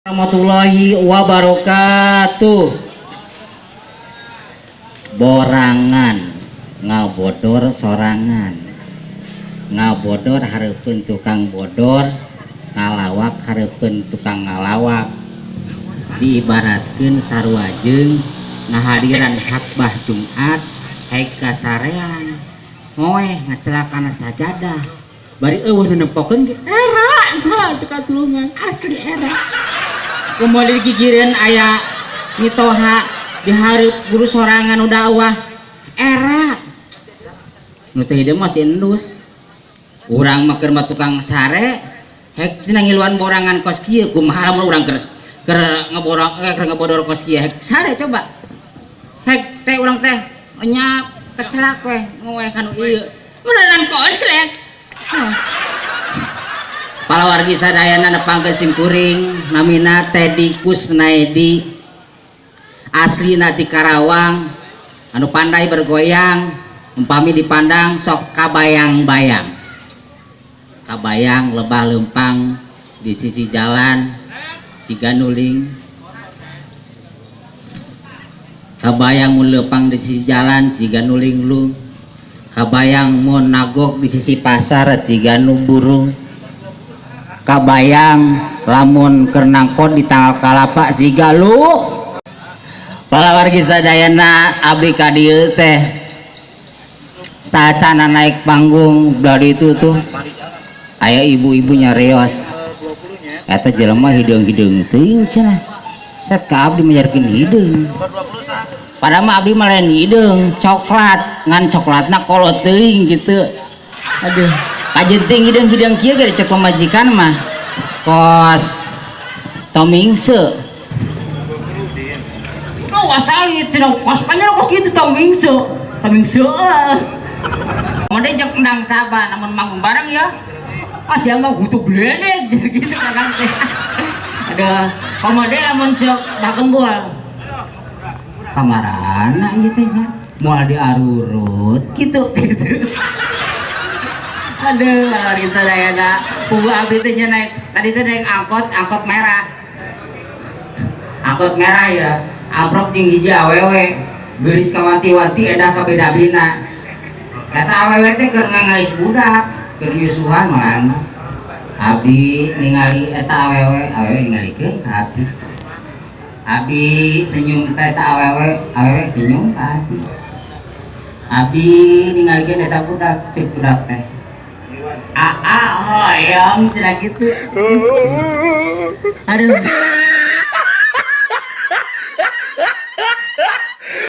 Warahmatullahi wabarakatuh. Borangan ngabodor sorangan, ngabodor hareupeun tukang bodor, ngalawak hareupeun tukang ngalawak. Diibaratkeun sarua jeung ngahadiran hakbah Jumat haek kasarean moeh ngacelakan sajadah bari eueuh nempokeun era teu katulungan asli era. Kemudian digigireun aya mitoha dihareup guru sorangan udah awah era nu teh hideung masih endus urang mah keur tukang sare hek cenah ngiluan borangan kos kieu kumaha lamun urang keur ngebodor kos kieu hek sare coba hek teh urang teh nya kecelak we ngowe kanu ieu beneran koclek. Palawargi sadayana nepangkeun sim kuring namina Teddy Kusnaedi aslina ti Karawang anu pandai bergoyang umpami dipandang sok kabayang-bayang kabayang lebah lempang di sisi jalan Ciganuling kabayang mun lempang di sisi jalan Ciganuling lung kabayang mun nagok di sisi pasar Ciganu burung kabayang lamun keur nangkot di tanggal kalapa si galuh. Palawargi sadayana abdi ka dieu teh saacana naik panggung dari itu tuh aya ibu-ibunya reos eta jelema hideung-hideung teuing cenah set ka abdi majarkeun hideung padahal mah abdi mah lain hideung coklat ngan coklatna kolot teuing gitu. Aduh kajenting hideung-hideung kieu ge cek pamajikan mah kos tomingse oh wasali cenah kos panjang kos kitu tomingse mode jek endang saba namun manggung bareng ya sia mah butuh gledeg gitu kadang teh ada komode lamun cek bagembul kamarana ieu teh nya moal diarurut gitu. Aduh, lari sadayana pugu abdi teh naik tadi teh naik angkot merah ya amprok jeung hiji awewe geulis kawati-wati edah ka beda-bina eta awewe teh keur ngangais budak keur nyusuhan malah abdi ningali eta awewe ningalikeun ka abdi senyum ka eta awewe senyum ka abdi ningalikeun eta budak cek budak teh hoyong cenah gitu. Aduh